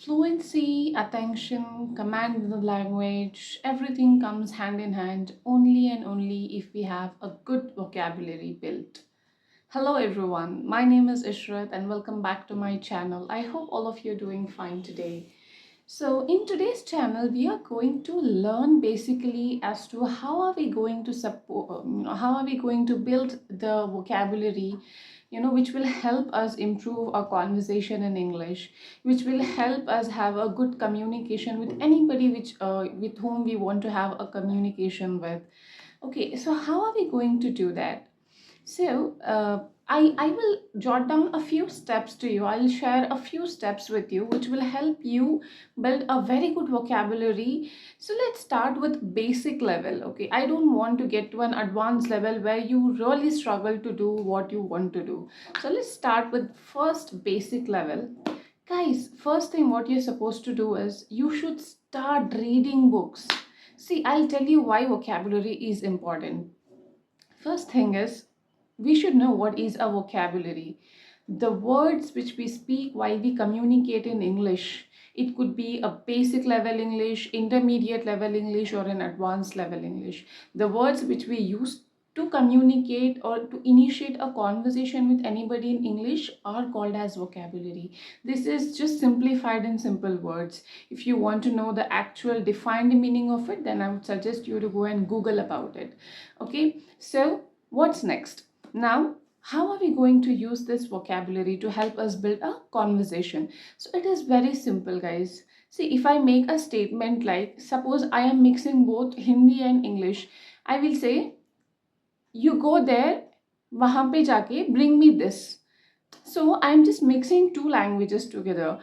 Fluency, attention, command of the language, everything comes hand in hand only and only if we have a good vocabulary built. Hello everyone, my name is Ishrat and welcome back to my channel. I hope all of you are doing fine today. So in today's channel, we are going to learn basically as to how are we going to support, how are we going to build the vocabulary, which will help us improve our conversation in English, which will help us have a good communication with anybody with whom we want to have a communication with. Okay, so how are we going to do that? I will jot down a few steps to you. I'll share a few steps with you which will help you build a very good vocabulary. So let's start with basic level. Okay, I don't want to get to an advanced level where you really struggle to do what you want to do. So let's start with first basic level. Guys, first thing what you're supposed to do is you should start reading books. See, I'll tell you why vocabulary is important. First thing is, we should know what is a vocabulary. The words which we speak while we communicate in English, it could be a basic level English, intermediate level English, or an advanced level English. The words which we use to communicate or to initiate a conversation with anybody in English are called as vocabulary. This is just simplified in simple words. If you want to know the actual defined meaning of it, then I would suggest you to go and Google about it. Okay, so what's next? Now, how are we going to use this vocabulary to help us build a conversation? So it is very simple, guys. See, if I make a statement like, suppose I am mixing both Hindi and English, I will say, you go there, wahan pe jaake bring me this. So I'm just mixing two languages together.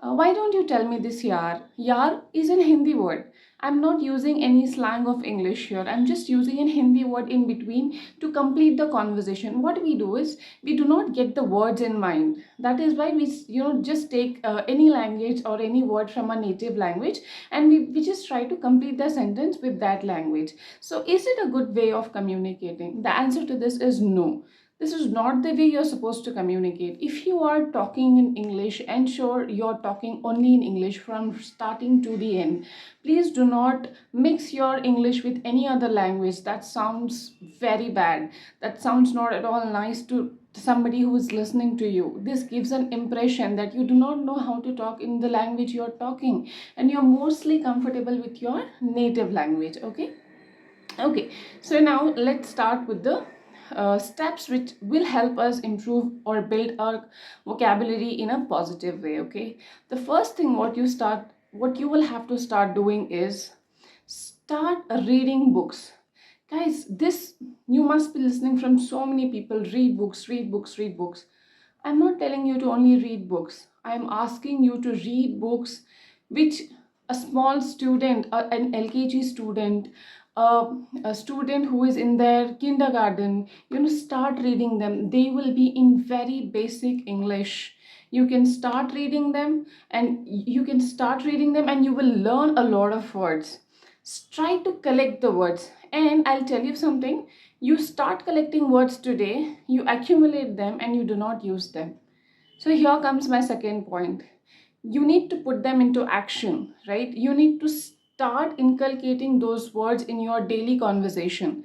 Why don't you tell me this yaar? Yaar is a Hindi word. I'm not using any slang of English here. I'm just using a Hindi word in between to complete the conversation. What we do is we do not get the words in mind. That is why we just take any language or any word from a native language, and we just try to complete the sentence with that language. So is it a good way of communicating? The answer to this is no. This is not the way you're supposed to communicate. If you are talking in English, ensure you're talking only in English from starting to the end. Please do not mix your English with any other language. That sounds very bad. That sounds not at all nice to somebody who is listening to you. This gives an impression that you do not know how to talk in the language you're talking, and you're mostly comfortable with your native language. Okay, so now let's start with the steps which will help us improve or build our vocabulary in a positive way. Okay, the first thing what you will have to start doing is start reading books. Guys, this you must be listening from so many people: read books, read books, read books. I'm not telling you to only read books. I'm asking you to read books which a small student, an LKG student, a student who is in their kindergarten, start reading them. They will be in very basic English. You can start reading them, and you will learn a lot of words. Try to collect the words, and I'll tell you something. You start collecting words today, you accumulate them, and you do not use them. So here comes my second point. You need to put them into action, right? You need to start inculcating those words in your daily conversation.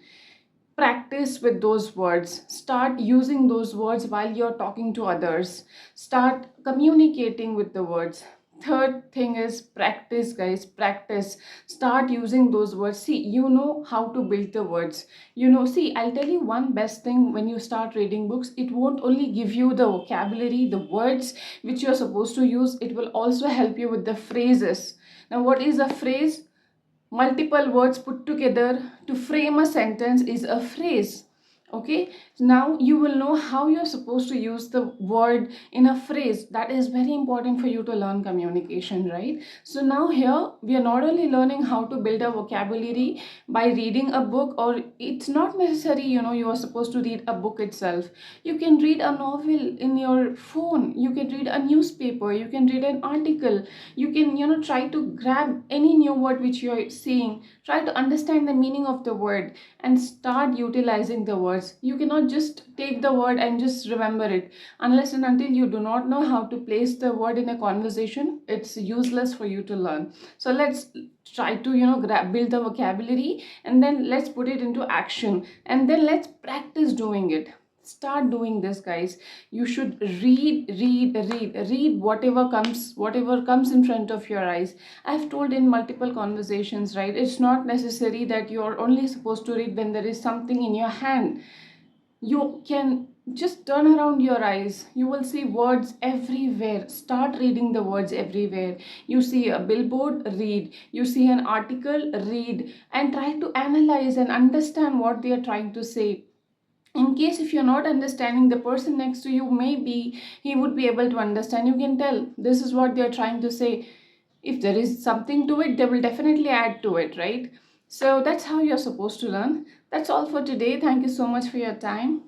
Practice with those words. Start using those words while you're talking to others. Start communicating with the words. Third thing is practice, guys. Practice. Start using those words. See, you know how to build the words. See, I'll tell you one best thing. When you start reading books, it won't only give you the vocabulary, the words which you're supposed to use, it will also help you with the phrases. Now, what is a phrase? Multiple words put together to frame a sentence is a phrase. Okay, now you will know how you're supposed to use the word in a phrase. That is very important for you to learn communication, right? So now here we are not only learning how to build a vocabulary by reading a book, or it's not necessary you are supposed to read a book itself. You can read a novel in your phone, you can read a newspaper, you can read an article, you can try to grab any new word which you're seeing, try to understand the meaning of the word and start utilizing the word words. You cannot just take the word and just remember it. Unless and until you do not know how to place the word in a conversation, it's useless for you to learn. So let's try to build the vocabulary, and then let's put it into action, and then let's practice doing it. Start doing this, guys. You should read whatever comes in front of your eyes. I've told in multiple conversations, right? It's not necessary that you're only supposed to read when there is something in your hand. You can just turn around your eyes. You will see words everywhere. Start reading the words everywhere. You see a billboard, read. You see an article, read, and try to analyze and understand what they are trying to say. In case if you're not understanding, the person next to you, maybe he would be able to understand. You can tell this is what they're trying to say. If there is something to it, they will definitely add to it, right? So that's how you're supposed to learn. That's all for today. Thank you so much for your time.